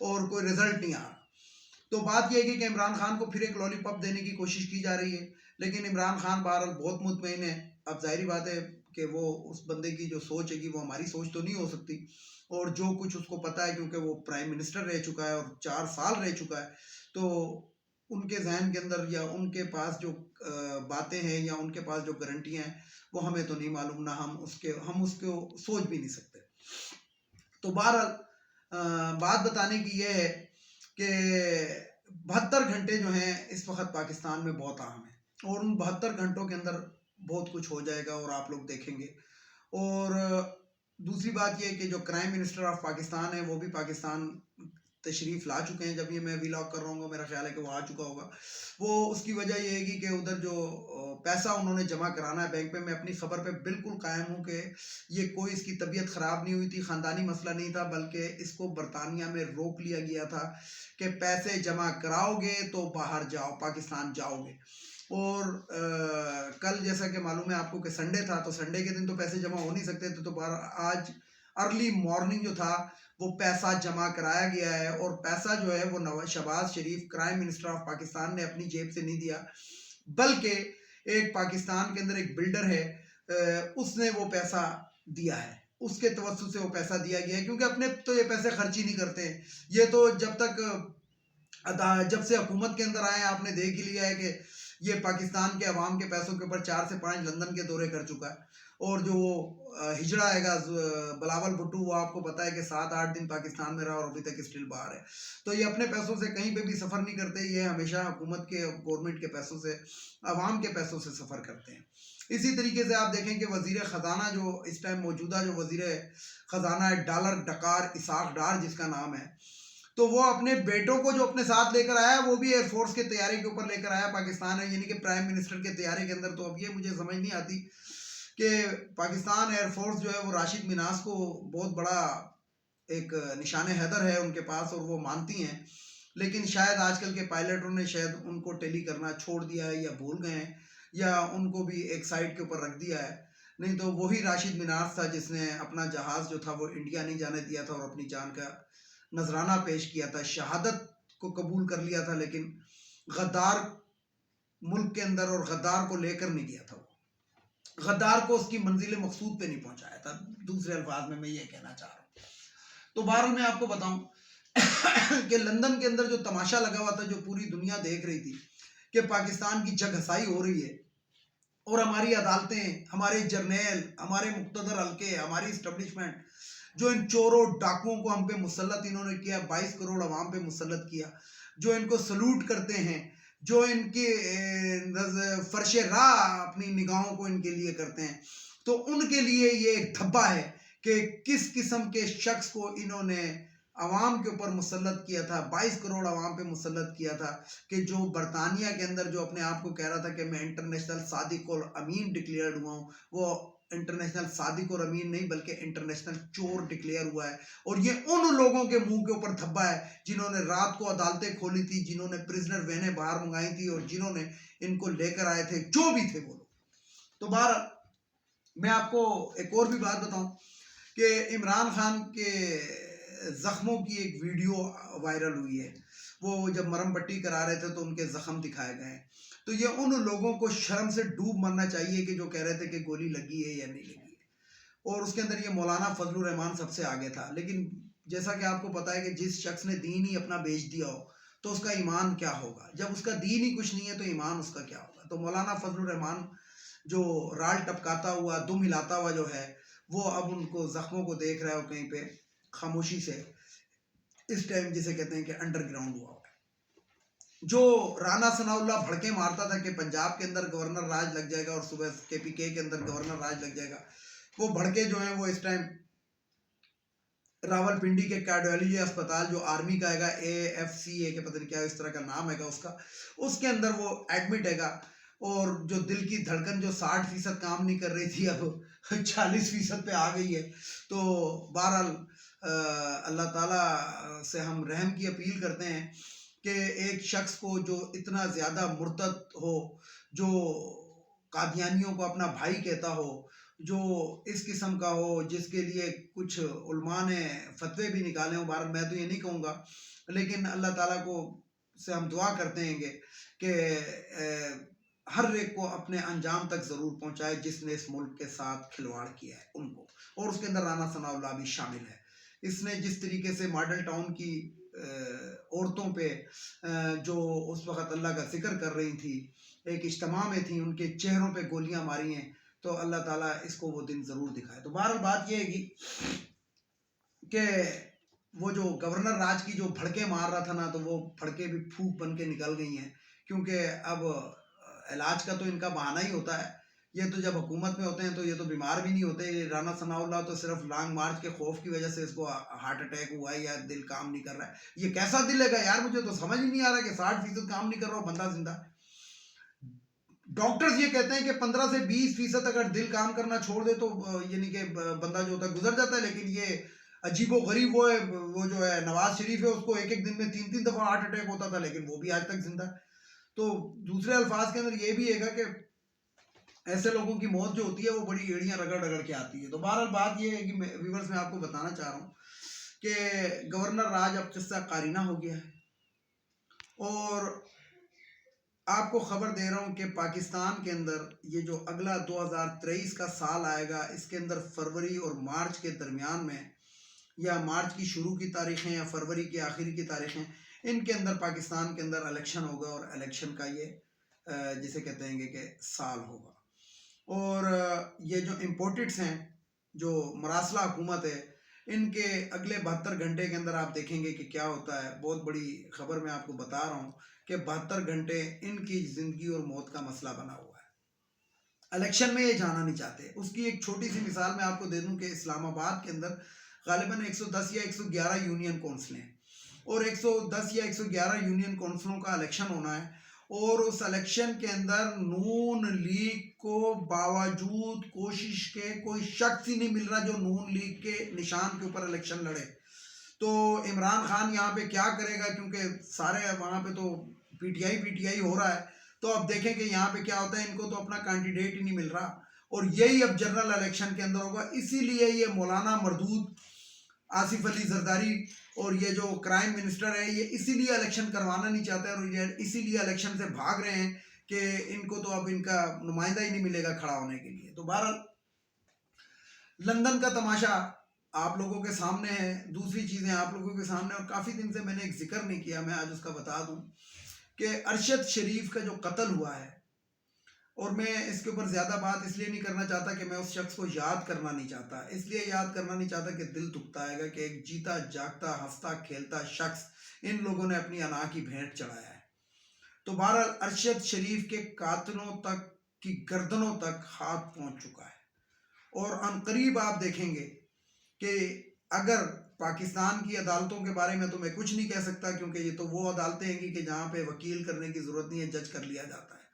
اور کوئی رزلٹ نہیں آ رہا. تو بات یہ ہے کہ عمران خان کو پھر ایک لالی پاپ دینے کی کوشش کی جا رہی ہے، لیکن عمران خان بہرحال بہت مطمئن ہے. اب ظاہری بات ہے کہ وہ اس بندے کی جو سوچ ہے کہ وہ ہماری سوچ تو نہیں ہو سکتی، اور جو کچھ اس کو پتا ہے کیونکہ وہ پرائم منسٹر رہ چکا ہے اور 4 سال رہ چکا ہے، تو ان کے ذہن کے اندر یا ان کے پاس جو باتیں ہیں یا ان کے پاس جو گارنٹیاں ہیں وہ ہمیں تو نہیں معلوم، نہ ہم اس کو سوچ بھی نہیں سکتے. تو بہرحال بات بتانے کی یہ ہے کہ 72 گھنٹے جو ہیں اس وقت پاکستان میں بہت اہم ہیں، اور ان 72 گھنٹوں کے اندر بہت کچھ ہو جائے گا اور آپ لوگ دیکھیں گے. اور دوسری بات یہ کہ جو کرائم منسٹر آف پاکستان ہے وہ بھی پاکستان تشریف لا چکے ہیں. جب یہ میں ولاگ کر رہا ہوں گا میرا خیال ہے کہ وہ آ چکا ہوگا. وہ اس کی وجہ یہ ہے کہ ادھر جو پیسہ انہوں نے جمع کرانا ہے بینک پہ، میں اپنی خبر پہ بالکل قائم ہوں کہ یہ کوئی اس کی طبیعت خراب نہیں ہوئی تھی، خاندانی مسئلہ نہیں تھا، بلکہ اس کو برطانیہ میں روک لیا گیا تھا کہ پیسے جمع کراؤ گے تو باہر جاؤ، پاکستان جاؤ گے. اور کل جیسا کہ معلوم ہے آپ کو کہ سنڈے تھا، تو سنڈے کے دن تو پیسے جمع ہو نہیں سکتے تھے، تو آج ارلی مارننگ جو تھا وہ پیسہ جمع کرایا گیا ہے. اور پیسہ جو ہے وہ شہباز شریف کرائم منسٹر آف پاکستان نے اپنی جیب سے نہیں دیا، بلکہ ایک پاکستان کے اندر ایک بلڈر ہے، اس نے وہ پیسہ دیا ہے، اس کے توسط سے وہ پیسہ دیا گیا ہے. کیونکہ اپنے تو یہ پیسے خرچ ہی نہیں کرتے ہیں، یہ تو جب سے حکومت کے اندر آئے ہیں آپ نے دیکھ ہی لیا ہے کہ یہ پاکستان کے عوام کے پیسوں کے اوپر 4 سے 5 لندن کے دورے کر چکا ہے. اور جو وہ ہجڑا ہے گا بلاول بھٹو، وہ آپ کو پتا ہے کہ 7-8 دن پاکستان میں رہا اور ابھی تک اسٹل باہر ہے. تو یہ اپنے پیسوں سے کہیں پہ بھی سفر نہیں کرتے، یہ ہمیشہ حکومت کے، گورنمنٹ کے پیسوں سے، عوام کے پیسوں سے سفر کرتے ہیں. اسی طریقے سے آپ دیکھیں کہ وزیر خزانہ جو اس ٹائم موجودہ جو وزیر خزانہ ہے ڈالر ڈکار اسحاق ڈار جس کا نام ہے، تو وہ اپنے بیٹوں کو جو اپنے ساتھ لے کر آیا، وہ بھی ایئر فورس کے تیاری کے اوپر لے کر آیا پاکستان ہے، یعنی کہ پرائم منسٹر کے تیاری کے اندر. تو اب یہ مجھے سمجھ نہیں آتی کہ پاکستان ایئر فورس جو ہے وہ راشد مناس کو بہت بڑا ایک نشان حیدر ہے ان کے پاس، اور وہ مانتی ہیں، لیکن شاید آج کل کے پائلٹوں نے شاید ان کو ٹیلی کرنا چھوڑ دیا ہے، یا بھول گئے ہیں، یا ان کو بھی ایک سائٹ کے اوپر رکھ دیا ہے. نہیں تو وہی راشد مناس تھا جس نے اپنا جہاز جو تھا وہ انڈیا نہیں جانے دیا تھا اور اپنی جان کا نذرانہ پیش کیا تھا، شہادت کو قبول کر لیا تھا، لیکن غدار ملک کے اندر اور غدار کو لے کر نہیں گیا تھا، وہ غدار کو اس کی منزل مقصود پہ نہیں پہنچایا تھا. دوسرے الفاظ میں یہ کہنا چاہ رہا ہوں. تو بہرحال میں آپ کو بتاؤں کہ لندن کے اندر جو تماشا لگا ہوا تھا، جو پوری دنیا دیکھ رہی تھی کہ پاکستان کی جگ ہسائی ہو رہی ہے، اور ہماری عدالتیں، ہمارے جرنیل، ہمارے مقتدر حلقے، ہماری اسٹیبلشمنٹ جو ان چوروں ڈاکوؤں کو ہم پہ مسلط انہوں نے کیا، 22 کروڑ عوام پہ مسلط کیا، جو ان کو سلوٹ کرتے ہیں، جو ان کے فرش راہ اپنی نگاہوں کو ان کے لیے کرتے ہیں، تو ان کے لیے یہ ایک دھبا ہے کہ کس قسم کے شخص کو انہوں نے عوام کے اوپر مسلط کیا تھا، 22 کروڑ عوام پہ مسلط کیا تھا، کہ جو برطانیہ کے اندر جو اپنے آپ کو کہہ رہا تھا کہ میں انٹرنیشنل صادق اور امین ڈکلیئرڈ ہوا ہوں، وہ انٹرنیشنل صادق اور امین نہیں بلکہ انٹرنیشنل چور ڈکلیئر ہوا ہے. اور یہ ان لوگوں کے منہ کے اوپر دھبا ہے جنہوں نے رات کو عدالتیں کھولی تھی، جنہوں نے پرزنر وینیں باہر منگائی تھی، اور جنہوں نے ان کو لے کر آئے تھے، جو بھی تھے وہ لوگ. تو بہرحال میں آپ کو ایک اور بھی بات بتاؤں کہ عمران خان کے زخموں کی ایک ویڈیو وائرل ہوئی ہے. وہ جب مرم پٹی کرا رہے تھے تو ان کے زخم دکھائے گئے ہیں. تو یہ ان لوگوں کو شرم سے ڈوب مرنا چاہیے کہ جو کہہ رہے تھے کہ گولی لگی ہے یا نہیں لگی ہے. اور اس کے اندر یہ مولانا فضل الرحمان سب سے آگے تھا. لیکن جیسا کہ آپ کو پتا ہے کہ جس شخص نے دین ہی اپنا بیچ دیا ہو تو اس کا ایمان کیا ہوگا؟ جب اس کا دین ہی کچھ نہیں ہے تو ایمان اس کا کیا ہوگا؟ تو مولانا فضل الرحمان جو رال ٹپکاتا ہوا، دم ہلاتا ہوا جو ہے، وہ اب ان کو زخموں کو دیکھ رہا ہے اور کہیں پہ خاموشی سے اس ٹائم جسے کہتے ہیں کہ انڈر گراؤنڈ ہوا. جو رانا ثناء اللہ بھڑکے مارتا تھا کہ پنجاب کے اندر گورنر راج لگ جائے گا اور صبح KPK کے اندر گورنر راج لگ جائے گا، وہ بھڑکے جو ہیں وہ اس ٹائم راول پنڈی کے کارڈیالوجی اسپتال جو آرمی کا ہے گا، AFCA کے پتہ نہیں کیا اس طرح کا نام ہے گا اس کے اندر وہ ایڈمٹ ہے گا. اور جو دل کی دھڑکن جو 60% کام نہیں کر رہی تھی اب 40% پہ آ گئی ہے. تو بہرحال اللہ تعالیٰ سے ہم رحم کی اپیل کرتے ہیں کہ ایک شخص کو جو اتنا زیادہ مرتد ہو، جو قادیانیوں کو اپنا بھائی کہتا ہو، جو اس قسم کا ہو، جس کے لیے کچھ علماء نے فتوے بھی نکالے ہوں، بہرحال میں تو یہ نہیں کہوں گا، لیکن اللہ تعالیٰ کو سے ہم دعا کرتے ہیں کہ ہر ایک کو اپنے انجام تک ضرور پہنچائے جس نے اس ملک کے ساتھ کھلواڑ کیا ہے ان کو، اور اس کے اندر رانا ثناء اللہ بھی شامل ہے۔ اس نے جس طریقے سے ماڈل ٹاؤن کی عورتوں پہ جو اس وقت اللہ کا ذکر کر رہی تھی، ایک اجتماع میں تھیں، ان کے چہروں پہ گولیاں ماری ہیں، تو اللہ تعالیٰ اس کو وہ دن ضرور دکھائے۔ تو بہرحال بات یہ ہے کہ وہ جو گورنر راج کی جو بھڑکے مار رہا تھا نا، تو وہ بھڑکے بھی پھوک بن کے نکل گئی ہیں، کیونکہ اب علاج کا تو ان کا بہانہ ہی ہوتا ہے۔ یہ تو جب حکومت میں ہوتے ہیں تو یہ تو بیمار بھی نہیں ہوتے۔ رانا ثناء اللہ تو صرف لانگ مارچ کے خوف کی وجہ سے اس کو ہارٹ اٹیک ہوا ہے یا دل کام نہیں کر رہا ہے۔ یہ کیسا دل ہے گا یار، مجھے تو سمجھ ہی نہیں آ رہا کہ 60% کام نہیں کر رہا ہو بندہ زندہ۔ ڈاکٹرز یہ کہتے ہیں کہ 15 سے 20% اگر دل کام کرنا چھوڑ دے تو یعنی کہ بندہ جو ہوتا ہے گزر جاتا ہے، لیکن یہ عجیب و غریب وہ جو ہے نواز شریف ہے، اس کو ایک دن میں 3 دفعہ ہارٹ اٹیک ہوتا تھا، لیکن وہ بھی آج تک زندہ ہے۔ تو دوسرے الفاظ کے اندر یہ بھی ہے گا کہ ایسے لوگوں کی موت جو ہوتی ہے وہ بڑی ایڑیاں رگڑ رگڑ کے آتی ہے۔ تو بہرحال بات یہ ہے کہ ویورز میں آپ کو بتانا چاہ رہا ہوں کہ گورنر راج اب قصہ قارینہ ہو گیا ہے، اور آپ کو خبر دے رہا ہوں کہ پاکستان کے اندر یہ جو اگلا 2023 کا سال آئے گا، اس کے اندر فروری اور مارچ کے درمیان میں، یا مارچ کی شروع کی تاریخیں یا فروری کی آخری کی تاریخیں، ان کے اندر پاکستان کے اندر الیکشن ہوگا، اور الیکشن کا یہ جسے کہتے ہیں کہ سال ہوگا۔ اور یہ جو امپورٹڈس ہیں، جو مراسلہ حکومت ہے، ان کے اگلے 72 گھنٹے کے اندر آپ دیکھیں گے کہ کیا ہوتا ہے۔ بہت بڑی خبر میں آپ کو بتا رہا ہوں کہ 72 گھنٹے ان کی زندگی اور موت کا مسئلہ بنا ہوا ہے۔ الیکشن میں یہ جانا نہیں چاہتے۔ اس کی ایک چھوٹی سی مثال میں آپ کو دے دوں کہ اسلام آباد کے اندر غالباً 110 یا 111 یونین کونسلیں ہیں، اور 110 یا 111 یونین کونسلوں کا الیکشن ہونا ہے، اور اس الیکشن کے اندر نون لیگ کو باوجود کوشش کے کوئی شخص ہی نہیں مل رہا جو نون لیگ کے نشان کے اوپر الیکشن لڑے۔ تو عمران خان یہاں پہ کیا کرے گا، کیونکہ سارے وہاں پہ تو پی ٹی آئی ہو رہا ہے، تو اب دیکھیں کہ یہاں پہ کیا ہوتا ہے۔ ان کو تو اپنا کینڈیڈیٹ ہی نہیں مل رہا، اور یہی اب جنرل الیکشن کے اندر ہوگا۔ اسی لیے یہ مولانا مردود، آصف علی زرداری اور یہ جو کرائم منسٹر ہے، یہ اسی لیے الیکشن کروانا نہیں چاہتے، اور یہ اسی لیے الیکشن سے بھاگ رہے ہیں کہ ان کو تو اب ان کا نمائندہ ہی نہیں ملے گا کھڑا ہونے کے لیے۔ تو بہرحال لندن کا تماشا آپ لوگوں کے سامنے ہے، دوسری چیزیں آپ لوگوں کے سامنے، اور کافی دن سے میں نے ایک ذکر نہیں کیا، میں آج اس کا بتا دوں کہ ارشد شریف کا جو قتل ہوا ہے، اور میں اس کے اوپر زیادہ بات اس لیے نہیں کرنا چاہتا کہ میں اس شخص کو یاد کرنا نہیں چاہتا، اس لیے یاد کرنا نہیں چاہتا کہ دل دکھتا ہے گا کہ ایک جیتا جاگتا ہنستا کھیلتا شخص ان لوگوں نے اپنی انا کی بھینٹ چڑھایا ہے۔ تو بہرحال ارشد شریف کے قاتلوں تک کی گردنوں تک ہاتھ پہنچ چکا ہے، اور عنقریب آپ دیکھیں گے کہ اگر پاکستان کی عدالتوں کے بارے میں تو میں کچھ نہیں کہہ سکتا، کیونکہ یہ تو وہ عدالتیں ہیں کہ جہاں پہ وکیل کرنے کی ضرورت نہیں ہے، جج کر لیا جاتا ہے،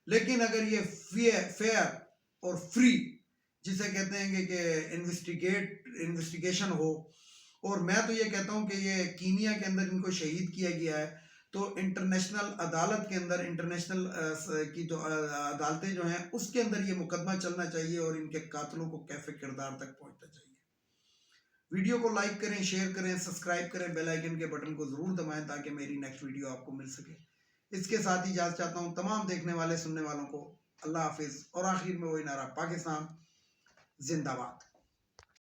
لیکن اگر یہ فیئر اور فری جسے کہتے ہیں کہ انویسٹیگیشن ہو، اور میں تو یہ کہتا ہوں کہ یہ کینیا کے اندر ان کو شہید کیا گیا ہے، تو انٹرنیشنل عدالت کے اندر، انٹرنیشنل کی جو عدالتیں جو ہیں اس کے اندر یہ مقدمہ چلنا چاہیے، اور ان کے قاتلوں کو کیف کردار تک پہنچنا چاہیے۔ ویڈیو کو لائک کریں، شیئر کریں، سبسکرائب کریں، بیل آئیکن کے بٹن کو ضرور دبائیں تاکہ میری نیکسٹ ویڈیو آپ کو مل سکے۔ اس کے ساتھ ہی اجازت چاہتا ہوں تمام دیکھنے والے سننے والوں کو۔ اللہ حافظ، اور آخر میں وہی نعرہ، پاکستان زندہ باد۔